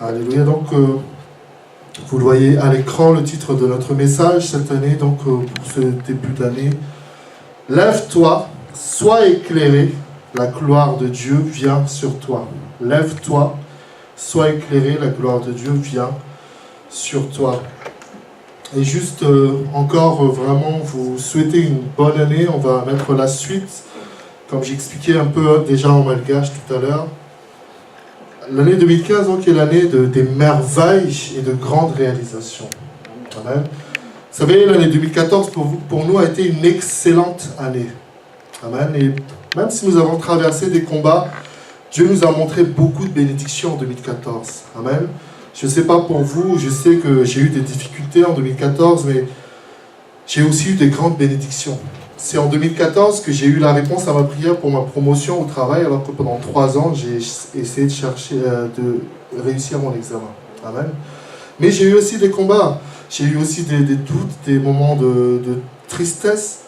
Alléluia. Donc, vous le voyez à l'écran, le titre de notre message cette année, donc pour ce début d'année. Lève-toi, sois éclairé, la gloire de Dieu vient sur toi. Lève-toi, sois éclairé, la gloire de Dieu vient sur toi. Et juste encore vraiment vous souhaiter une bonne année. On va mettre la suite, comme j'expliquais un peu déjà en malgache tout à l'heure. L'année 2015 donc, est l'année des merveilles et de grandes réalisations. Amen. Vous savez, l'année 2014 pour nous a été une excellente année. Amen. Et même si nous avons traversé des combats, Dieu nous a montré beaucoup de bénédictions en 2014. Amen. Je ne sais pas pour vous, je sais que j'ai eu des difficultés en 2014, mais j'ai aussi eu des grandes bénédictions. C'est en 2014 que j'ai eu la réponse à ma prière pour ma promotion au travail, alors que pendant 3 ans, j'ai essayé de chercher, de réussir mon examen. Amen. Mais j'ai eu aussi des combats, j'ai eu aussi des doutes, des moments de tristesse,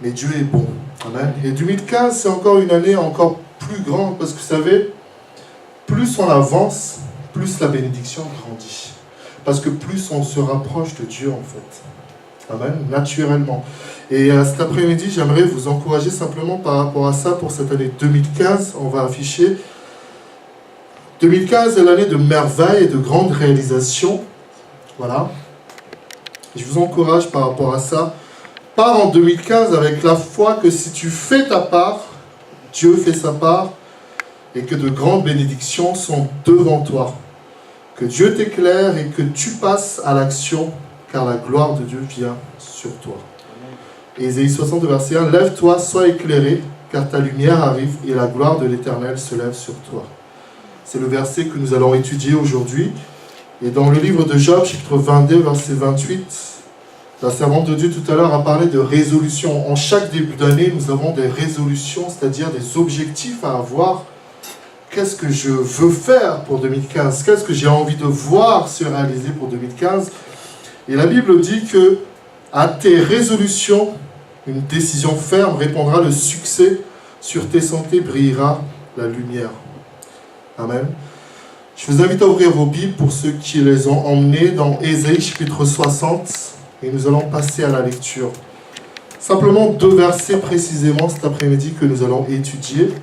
mais Dieu est bon. Amen. Et 2015, c'est encore une année encore plus grande, parce que vous savez, plus on avance, plus la bénédiction grandit. Parce que plus on se rapproche de Dieu, en fait. Amen, naturellement. Et cet après-midi, j'aimerais vous encourager simplement par rapport à ça pour cette année 2015. On va afficher 2015 est l'année de merveilles et de grandes réalisations. Voilà. Je vous encourage par rapport à ça. Pars en 2015 avec la foi que si tu fais ta part, Dieu fait sa part et que de grandes bénédictions sont devant toi. Que Dieu t'éclaire et que tu passes à l'action, car la gloire de Dieu vient sur toi. Et Ésaïe 62, verset 1, « Lève-toi, sois éclairé, car ta lumière arrive et la gloire de l'Éternel se lève sur toi. » C'est le verset que nous allons étudier aujourd'hui. Et dans le livre de Job, chapitre 22, verset 28, la servante de Dieu tout à l'heure a parlé de résolution. En chaque début d'année, nous avons des résolutions, c'est-à-dire des objectifs à avoir. Qu'est-ce que je veux faire pour 2015? Qu'est-ce que j'ai envie de voir se réaliser pour 2015? Et la Bible dit que à tes résolutions, une décision ferme répondra le succès. Sur tes sentiers brillera la lumière. Amen. Je vous invite à ouvrir vos Bibles pour ceux qui les ont emmenés dans Ésaïe chapitre 60. Et nous allons passer à la lecture. Simplement 2 versets précisément cet après-midi que nous allons étudier.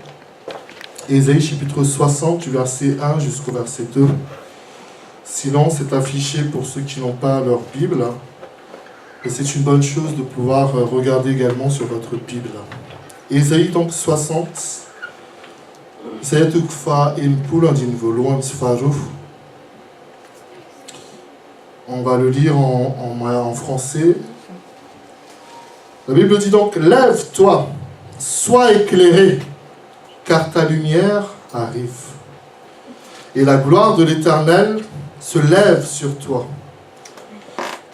Ésaïe chapitre 60 du verset 1 jusqu'au verset 2. Sinon, c'est affiché pour ceux qui n'ont pas leur Bible. Et c'est une bonne chose de pouvoir regarder également sur votre Bible. Ésaïe donc 60. On va le lire en français. La Bible dit donc, « Lève-toi, sois éclairé, car ta lumière arrive. Et la gloire de l'Éternel se lève sur toi.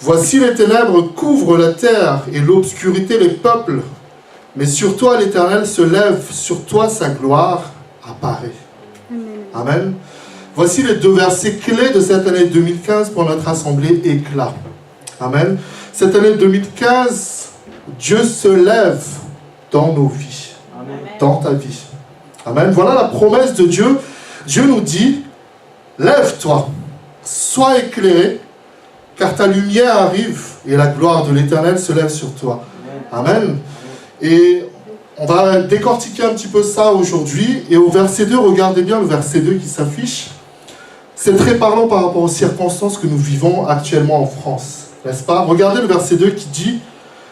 Voici les ténèbres couvrent la terre et l'obscurité les peuples. Mais sur toi l'Éternel se lève, sur toi sa gloire apparaît. » Amen. Voici les 2 versets clés de cette année 2015 pour notre assemblée Éclat. Amen. Cette année 2015, Dieu se lève dans nos vies, Amen. Dans ta vie. Amen. Voilà la promesse de Dieu. Dieu nous dit, lève-toi, sois éclairé, car ta lumière arrive et la gloire de l'Éternel se lève sur toi. Amen. Et on va décortiquer un petit peu ça aujourd'hui. Et au verset 2, regardez bien le verset 2 qui s'affiche. C'est très parlant par rapport aux circonstances que nous vivons actuellement en France. N'est-ce pas? Regardez le verset 2 qui dit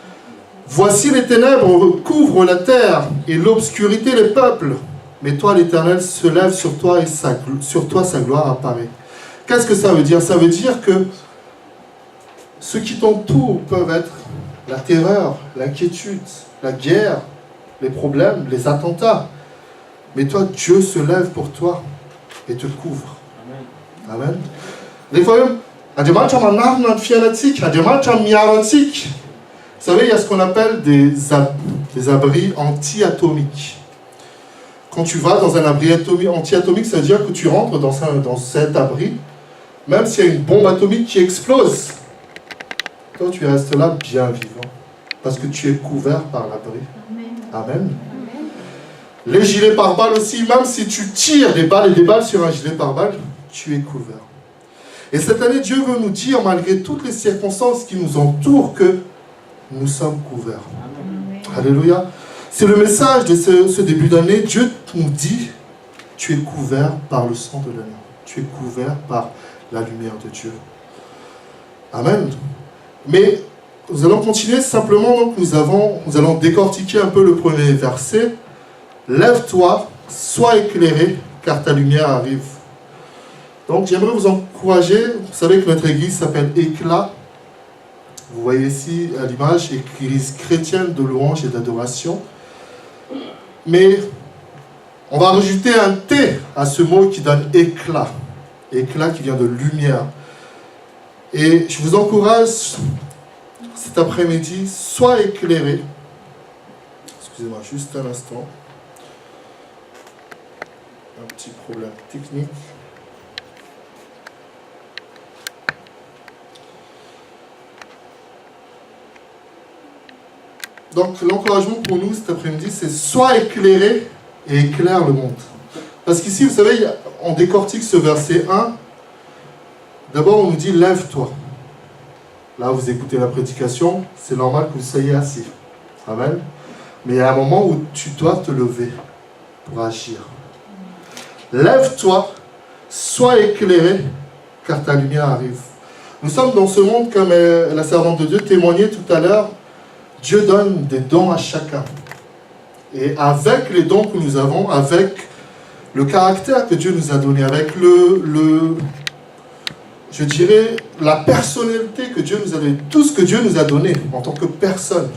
« Voici les ténèbres couvrent la terre et l'obscurité les peuples. Mais toi, l'Éternel se lève sur toi et sur toi sa gloire apparaît. » Qu'est-ce que ça veut dire? Ça veut dire que ceux qui t'entourent peuvent être la terreur, l'inquiétude, la guerre, les problèmes, les attentats. Mais toi, Dieu se lève pour toi et te couvre. Amen. Des fois, vous savez, il y a ce qu'on appelle des abris anti-atomiques. Quand tu vas dans un abri anti-atomique, ça veut dire que tu rentres dans cet abri, même s'il y a une bombe atomique qui explose, toi tu restes là bien vivant, parce que tu es couvert par l'abri. Amen. Amen. Les gilets pare-balles aussi, même si tu tires des balles et des balles sur un gilet pare-balles, tu es couvert. Et cette année, Dieu veut nous dire, malgré toutes les circonstances qui nous entourent, que nous sommes couverts. Amen. Alléluia. C'est le message de ce début d'année. Dieu nous dit, tu es couvert par le sang de l'agneau. Tu es couvert par la lumière de Dieu. Amen. Mais nous allons continuer simplement, donc nous allons décortiquer un peu le premier verset. Lève-toi, sois éclairé, car ta lumière arrive. Donc j'aimerais vous encourager, vous savez que notre église s'appelle Éclat. Vous voyez ici à l'image, église chrétienne de louange et d'adoration. Mais on va rajouter un T à ce mot qui donne éclat. Éclat qui vient de lumière. Et je vous encourage cet après-midi, sois éclairé. Excusez-moi, juste un instant. Un petit problème technique. Donc l'encouragement pour nous cet après-midi, c'est sois éclairé et éclaire le monde. Parce qu'ici, vous savez, on décortique ce verset 1. D'abord, on nous dit, lève-toi. Là, vous écoutez la prédication, c'est normal que vous soyez assis. Amen. Mais il y a un moment où tu dois te lever pour agir. Lève-toi, sois éclairé, car ta lumière arrive. Nous sommes dans ce monde, comme la servante de Dieu témoignait tout à l'heure, Dieu donne des dons à chacun. Et avec les dons que nous avons, avec le caractère que Dieu nous a donné, avec je dirais, la personnalité que Dieu nous a donnée, tout ce que Dieu nous a donné en tant que personne,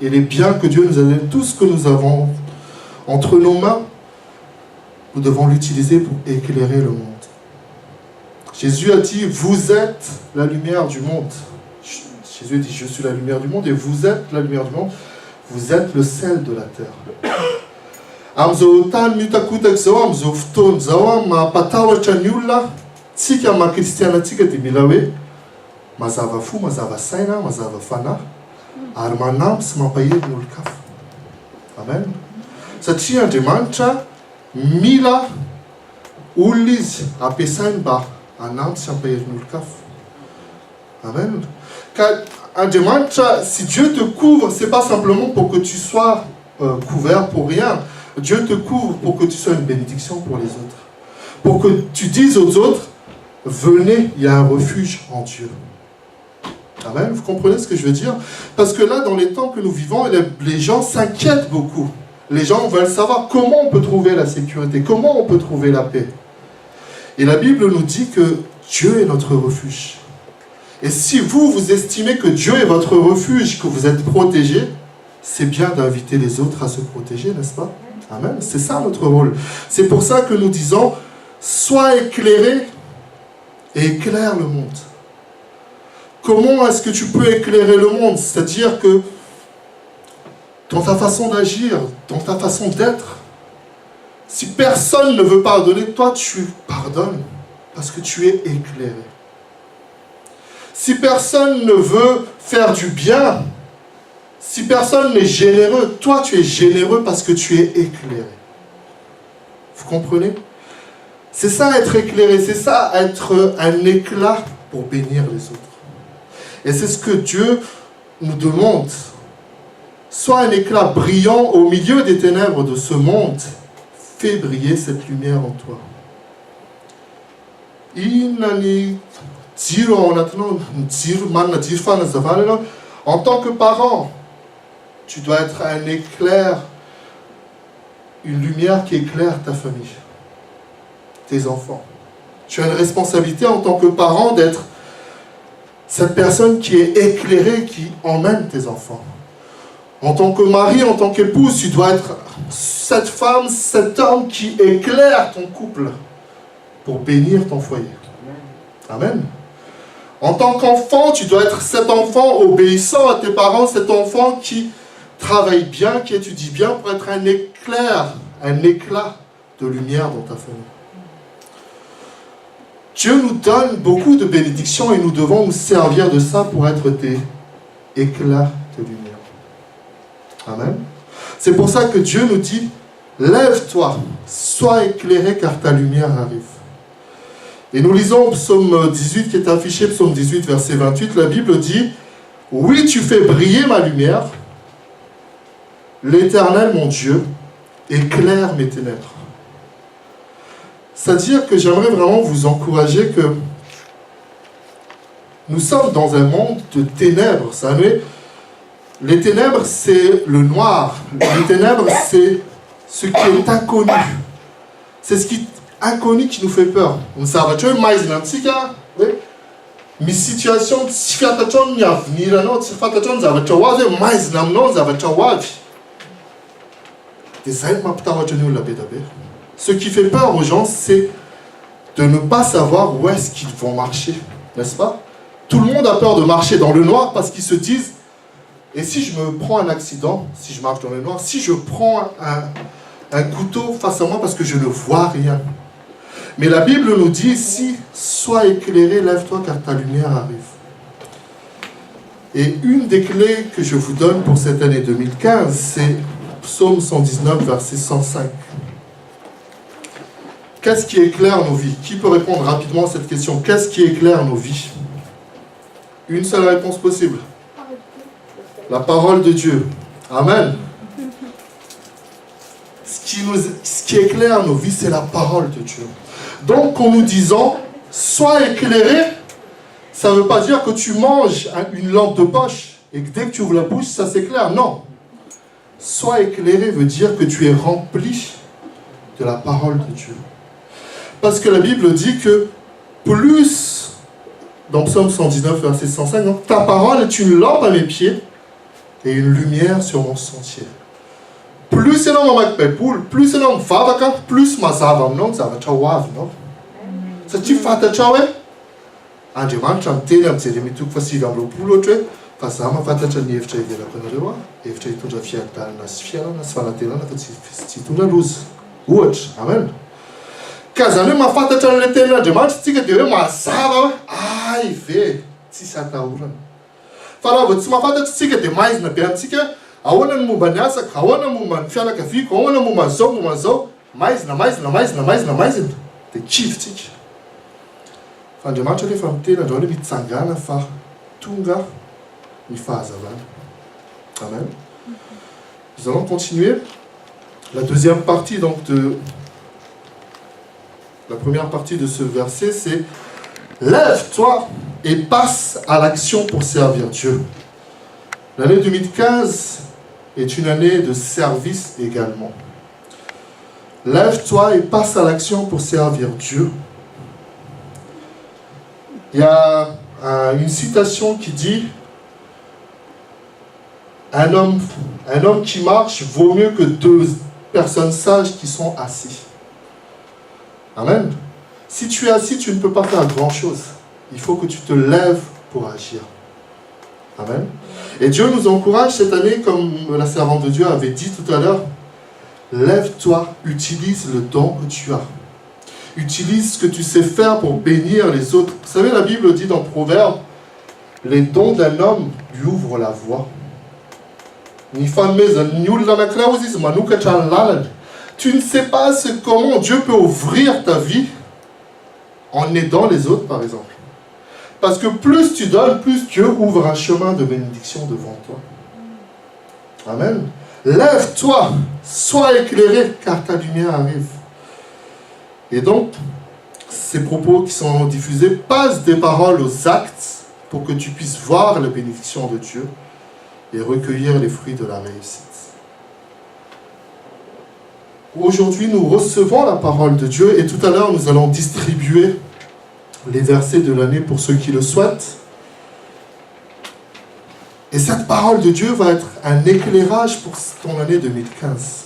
et les biens que Dieu nous a donnés, tout ce que nous avons entre nos mains, nous devons l'utiliser pour éclairer le monde. Jésus a dit, vous êtes la lumière du monde. Jésus dit, je suis la lumière du monde, et vous êtes la lumière du monde, vous êtes le sel de la terre. Tsika makristiana tsika dia mila hoe mazava fo, mazava saina, mazava fanahy ary manampy sy mampahery ny olo-kafa. Amen. Satria Andriamanitra mila olona izy ampiasainy mba hanampy sy hampahery ny olo-kafa. Amen. Car Andriamanitra, si Dieu te couvre, c'est pas simplement pour que tu sois couvert pour rien. Dieu te couvre pour que tu sois une bénédiction pour les autres. Pour que tu dises aux autres, venez, il y a un refuge en Dieu. Amen. Vous comprenez ce que je veux dire? Parce que là, dans les temps que nous vivons, les gens s'inquiètent beaucoup. Les gens veulent savoir comment on peut trouver la sécurité, comment on peut trouver la paix. Et la Bible nous dit que Dieu est notre refuge. Et si vous estimez que Dieu est votre refuge, que vous êtes protégé, c'est bien d'inviter les autres à se protéger, n'est-ce pas? Amen. C'est ça notre rôle. C'est pour ça que nous disons, sois éclairé et éclaire le monde. Comment est-ce que tu peux éclairer le monde? C'est-à-dire que dans ta façon d'agir, dans ta façon d'être, si personne ne veut pardonner, toi tu pardonnes parce que tu es éclairé. Si personne ne veut faire du bien, si personne n'est généreux, toi tu es généreux parce que tu es éclairé. Vous comprenez? C'est ça être éclairé, c'est ça être un éclat pour bénir les autres. Et c'est ce que Dieu nous demande. Sois un éclat brillant au milieu des ténèbres de ce monde. Fais briller cette lumière en toi. En tant que parent, tu dois être un éclair, une lumière qui éclaire ta famille, tes enfants. Tu as une responsabilité en tant que parent d'être cette personne qui est éclairée, qui emmène tes enfants. En tant que mari, en tant qu'épouse, tu dois être cette femme, cet homme qui éclaire ton couple pour bénir ton foyer. Amen. En tant qu'enfant, tu dois être cet enfant obéissant à tes parents, cet enfant qui travaille bien, qui étudie bien pour être un éclat de lumière dans ta famille. Dieu nous donne beaucoup de bénédictions et nous devons nous servir de ça pour être des éclats de lumière. Amen. C'est pour ça que Dieu nous dit, lève-toi, sois éclairé car ta lumière arrive. Et nous lisons psaume 18 qui est affiché, psaume 18, verset 28, la Bible dit « Oui, tu fais briller ma lumière, l'Éternel, mon Dieu, éclaire mes ténèbres. » C'est-à-dire que j'aimerais vraiment vous encourager que nous sommes dans un monde de ténèbres. Vous savez, les ténèbres, c'est le noir. Les ténèbres, c'est ce qui est inconnu. C'est ce qui est inconnu qui nous fait peur. Vous savez, tu vois, mes situations, si tu as un avenir, si tu as ce qui fait peur aux gens, c'est de ne pas savoir où est-ce qu'ils vont marcher, n'est-ce pas? Tout le monde a peur de marcher dans le noir parce qu'ils se disent, et si je me prends un accident, si je marche dans le noir, si je prends un couteau face à moi parce que je ne vois rien. Mais la Bible nous dit ici, sois éclairé, lève-toi car ta lumière arrive. Et une des clés que je vous donne pour cette année 2015, c'est Psaume 119, verset 105. Qu'est-ce qui éclaire nos vies? Qui peut répondre rapidement à cette question? Qu'est-ce qui éclaire nos vies? Une seule réponse possible. La parole de Dieu. Amen. Ce qui éclaire nos vies, c'est la parole de Dieu. Donc, en nous disant, sois éclairé, ça ne veut pas dire que tu manges une lampe de poche et que dès que tu ouvres la bouche, ça s'éclaire. Non. Sois éclairé veut dire que tu es rempli de la parole de Dieu. Parce que la Bible dit que plus, dans Psaume 119, verset 105, donc, ta parole est une lampe à mes pieds et une lumière sur mon sentier. Plus c'est non ma poule, plus c'est non favaka, plus ma savam non ça va chawav non. Ça tu fata chawe? Anje man cham telam c'est demi tout facile dans le poulo tu face à ma fata chan ni fchay de la konorewa, et fchay tout ja fiat tal nas fiala nas fala tela na fati tout la luz. Watch, amen. Kazane ma fata chan le tela de man tika de ma sava, ai ve, si ça ta uran. Fala votre ma fata tika de mais na pian tika awana mu banyasa kawana mu man fiala kafi kawana mu mazo mais the chief teach fande matcha le famte na jole bitsangana fa tunga mi fazavan. Amen. Nous allons continuer la deuxième partie donc de la première partie de ce verset, c'est lève-toi et passe à l'action pour servir Dieu. L'année 2015 est une année de service également. Lève-toi et passe à l'action pour servir Dieu. Il y a une citation qui dit un homme qui marche vaut mieux que deux personnes sages qui sont assis. Amen. Si tu es assis, tu ne peux pas faire grand-chose. Il faut que tu te lèves pour agir. Amen. Et Dieu nous encourage cette année, comme la servante de Dieu avait dit tout à l'heure, lève-toi, utilise le don que tu as. Utilise ce que tu sais faire pour bénir les autres. Vous savez, la Bible dit dans Proverbes, les dons d'un homme lui ouvrent la voie. Tu ne sais pas comment Dieu peut ouvrir ta vie en aidant les autres, par exemple. Parce que plus tu donnes, plus Dieu ouvre un chemin de bénédiction devant toi. Amen. Lève-toi, sois éclairé, car ta lumière arrive. Et donc, ces propos qui sont diffusés passent des paroles aux actes pour que tu puisses voir la bénédiction de Dieu et recueillir les fruits de la réussite. Aujourd'hui, nous recevons la parole de Dieu et tout à l'heure, nous allons distribuer les versets de l'année pour ceux qui le souhaitent. Et cette parole de Dieu va être un éclairage pour ton année 2015.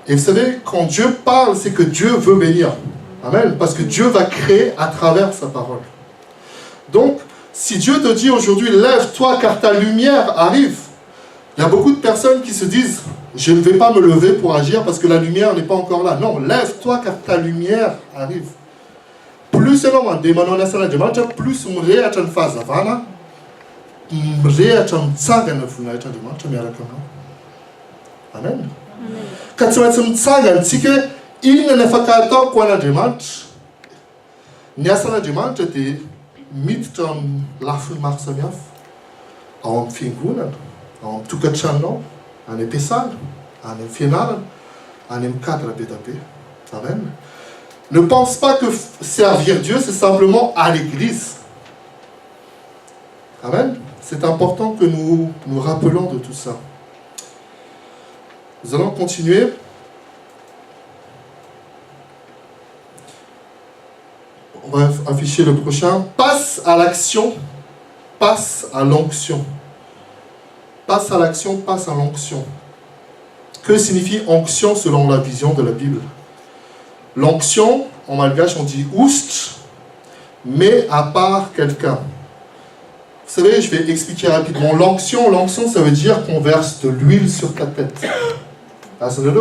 Et vous savez, quand Dieu parle, c'est que Dieu veut bénir. Amen. Parce que Dieu va créer à travers sa parole. Donc, si Dieu te dit aujourd'hui, lève-toi car ta lumière arrive, il y a beaucoup de personnes qui se disent, je ne vais pas me lever pour agir parce que la lumière n'est pas encore là. Non, lève-toi car ta lumière arrive. Plus c'est long, plus on réagit en phase avant. Amen. Quand tu vas te dire, il ne faut pas attendre qu'on a demandé. Niasana dimanche te midtam lafun marsamiaf, en fingunan, en tukachano, en epesan, en finalan, en cadre pédapé. Amen. Ne pense pas que servir Dieu, c'est simplement à l'église. Amen. C'est important que nous nous rappelons de tout ça. Nous allons continuer. On va afficher le prochain. Passe à l'action, passe à l'onction. Passe à l'action, passe à l'onction. Que signifie onction selon la vision de la Bible? L'onction, en malgache, on dit oust, mais à part quelqu'un. Vous savez, je vais expliquer rapidement. L'onction, ça veut dire qu'on verse de l'huile sur ta tête. Par exemple,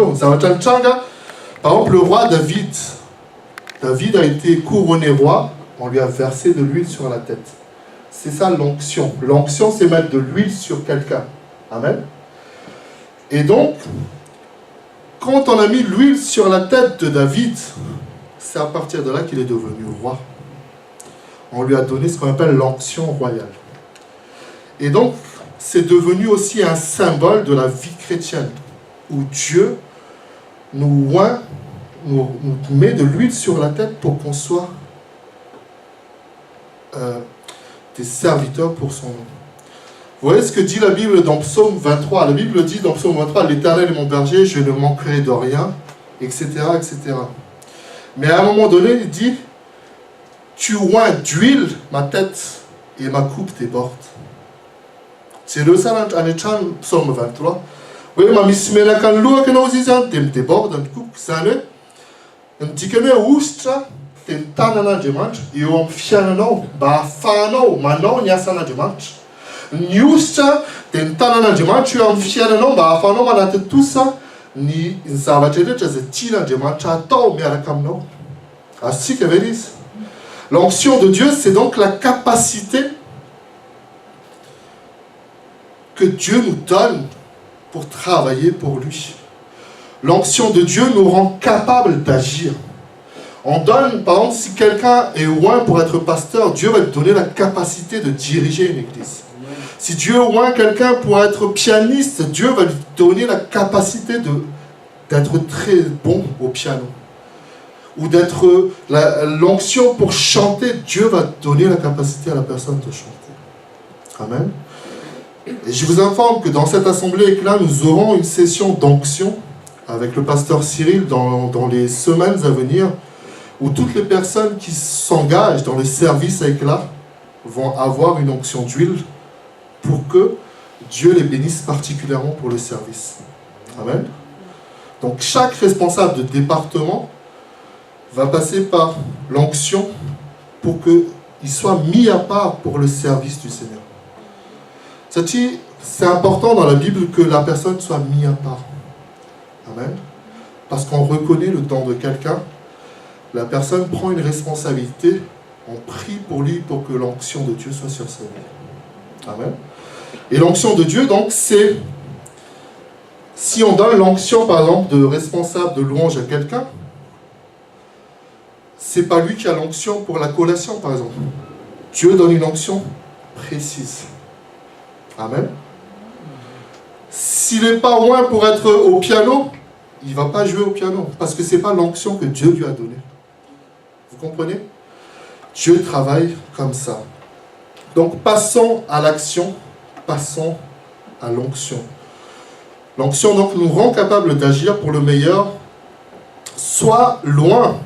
le roi David. David a été couronné roi, on lui a versé de l'huile sur la tête. C'est ça l'onction. L'onction, c'est mettre de l'huile sur quelqu'un. Amen. Et donc, quand on a mis l'huile sur la tête de David, c'est à partir de là qu'il est devenu roi. On lui a donné ce qu'on appelle l'onction royale. Et donc, c'est devenu aussi un symbole de la vie chrétienne, où Dieu nous met de l'huile sur la tête pour qu'on soit des serviteurs pour son nom. Vous voyez ce que dit la Bible dans Psaume 23. La Bible dit dans Psaume 23, « L'Éternel est mon berger, je ne manquerai de rien, etc. etc. » Mais à un moment donné, il dit, « Tu oins d'huile ma tête et ma coupe déborde. » C'est le ça, Psaume 23. Oui, ma mismena kan lua que nous disons, tem déborde, un coupe, ça ne. Un petit peu de oustra, tem tanana dimanche, et on fianano, ba fano, manon, yasana dimanche. Niusta, tem tanana dimanche, et on fianano, ba fano, manate tout ça, ni in savatele, c'est tina dimanche, à tau, mais à la camno. Ainsi que véris. L'onction de Dieu, c'est donc la capacité que Dieu nous donne pour travailler pour lui. L'onction de Dieu nous rend capables d'agir. On donne, par exemple, si quelqu'un est oint pour être pasteur, Dieu va lui donner la capacité de diriger une église. Si Dieu oint quelqu'un pour être pianiste, Dieu va lui donner la capacité d'être très bon au piano. Ou d'être l'onction pour chanter, Dieu va donner la capacité à la personne de chanter. Amen. Et je vous informe que dans cette assemblée-là, nous aurons une session d'onction avec le pasteur Cyril dans les semaines à venir, où toutes les personnes qui s'engagent dans le service avec là vont avoir une onction d'huile pour que Dieu les bénisse particulièrement pour le service. Amen. Donc chaque responsable de département va passer par l'onction pour qu'il soit mis à part pour le service du Seigneur. C'est important dans la Bible que la personne soit mise à part. Amen. Parce qu'on reconnaît le don de quelqu'un, la personne prend une responsabilité, on prie pour lui pour que l'onction de Dieu soit sur sa vie. Amen. Et l'onction de Dieu, donc, c'est... Si on donne l'onction, par exemple, de responsable de louange à quelqu'un, c'est pas lui qui a l'onction pour la collation, par exemple. Dieu donne une onction précise. Amen. S'il n'est pas loin pour être au piano, il ne va pas jouer au piano, parce que ce n'est pas l'onction que Dieu lui a donnée. Vous comprenez? Dieu travaille comme ça. Donc passons à l'action, passons à l'onction. L'onction donc nous rend capables d'agir pour le meilleur, soit loin,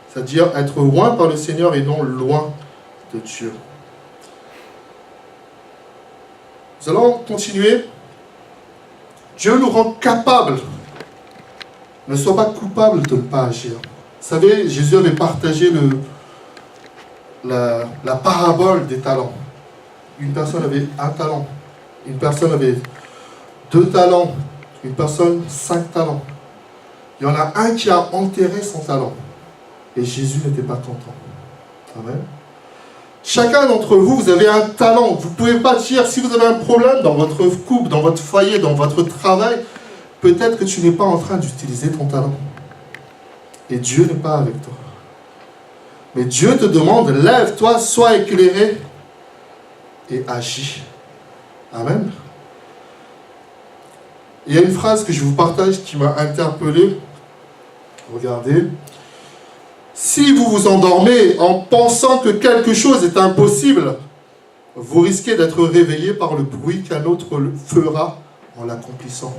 c'est-à-dire être loin par le Seigneur et non loin de Dieu. Nous allons continuer. Dieu nous rend capables. Ne sois pas coupable de ne pas agir. Vous savez, Jésus avait partagé la parabole des talents. Une personne avait un talent. Une personne avait 2 talents. Une personne 5 talents. Il y en a un qui a enterré son talent. Et Jésus n'était pas content. Amen. Chacun d'entre vous, vous avez un talent. Vous ne pouvez pas dire, si vous avez un problème dans votre couple, dans votre foyer, dans votre travail, peut-être que tu n'es pas en train d'utiliser ton talent. Et Dieu n'est pas avec toi. Mais Dieu te demande, lève-toi, sois éclairé et agis. Amen. Il y a une phrase que je vous partage qui m'a interpellé. Regardez. Si vous vous endormez en pensant que quelque chose est impossible, vous risquez d'être réveillé par le bruit qu'un autre fera en l'accomplissant.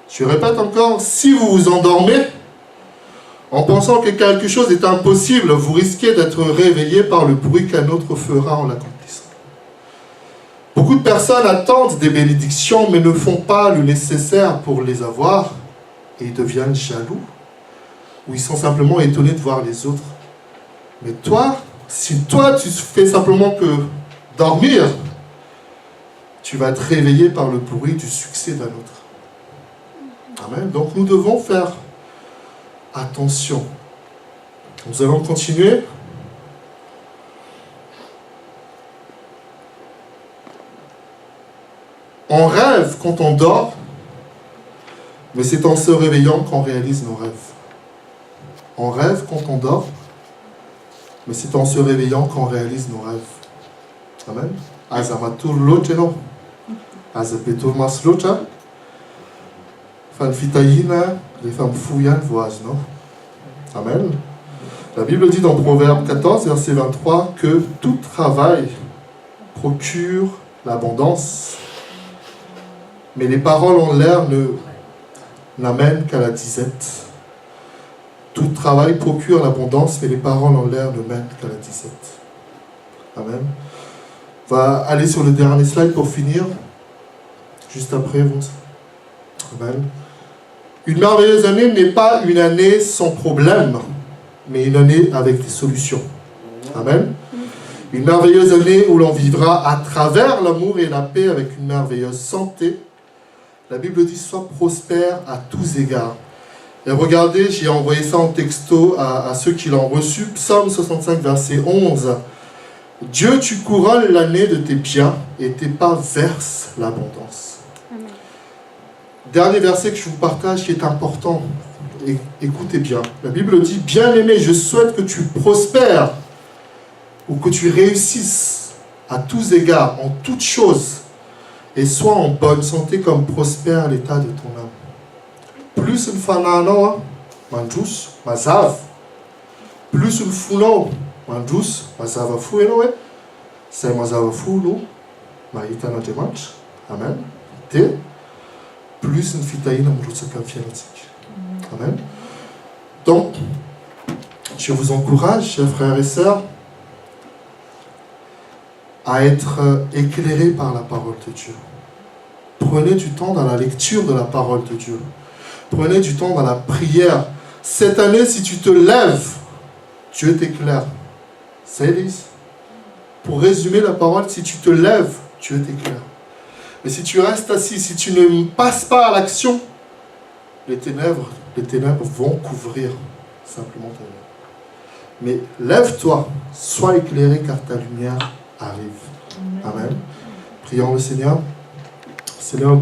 Je répète encore, si vous vous endormez en pensant que quelque chose est impossible, vous risquez d'être réveillé par le bruit qu'un autre fera en l'accomplissant. Beaucoup de personnes attendent des bénédictions mais ne font pas le nécessaire pour les avoir et ils deviennent jaloux ou ils sont simplement étonnés de voir les autres. Mais toi, si toi tu fais simplement que dormir, tu vas être réveillé par le bruit du succès d'un autre. Amen. Donc nous devons faire attention. Nous allons continuer. On rêve quand on dort, mais c'est en se réveillant qu'on réalise nos rêves. On rêve quand on dort, mais c'est en se réveillant qu'on réalise nos rêves. Amen. Azamatur loteno, azapetur maslocha, fanfitaïna, les femmes fouillantes voisent, non? Amen. La Bible dit dans Proverbe 14, verset 23, que tout travail procure l'abondance, mais les paroles en l'air n'amènent qu'à la disette. Tout travail procure l'abondance, mais les paroles en l'air ne mènent qu'à la disette. Amen. On va aller sur le dernier slide pour finir. Juste après, vous. Amen. Une merveilleuse année n'est pas une année sans problème, mais une année avec des solutions. Amen. Une merveilleuse année où l'on vivra à travers l'amour et la paix avec une merveilleuse santé. La Bible dit, sois prospère à tous égards. Et regardez, j'ai envoyé ça en texto à ceux qui l'ont reçu. Psaume 65, verset 11. Dieu, tu couronnes l'année de tes biens et tes pas versent l'abondance. Amen. Dernier verset que je vous partage qui est important. Écoutez bien. La Bible dit, bien-aimé, je souhaite que tu prospères ou que tu réussisses à tous égards, en toutes choses, et sois en bonne santé comme prospère l'état de ton âme. Plus une fanano, manjus, mazav. Plus une funo, manjus, mazava fueno, c'est mazava funo, maïtana temach. Amen. Te, plus une fitaïna, manjus, kamfianotique. Amen. Donc, je vous encourage, chers frères et sœurs, à être éclairés par la parole de Dieu. Prenez du temps dans la lecture de la parole de Dieu. Prenez du temps dans la prière. Cette année, si tu te lèves, Dieu t'éclaire. C'est Élise. Pour résumer la parole, si tu te lèves, Dieu t'éclaire. Mais si tu restes assis, si tu ne passes pas à l'action, les ténèbres vont couvrir simplement ta vie. Mais lève-toi, sois éclairé car ta lumière arrive. Amen. Prions le Seigneur. Seigneur,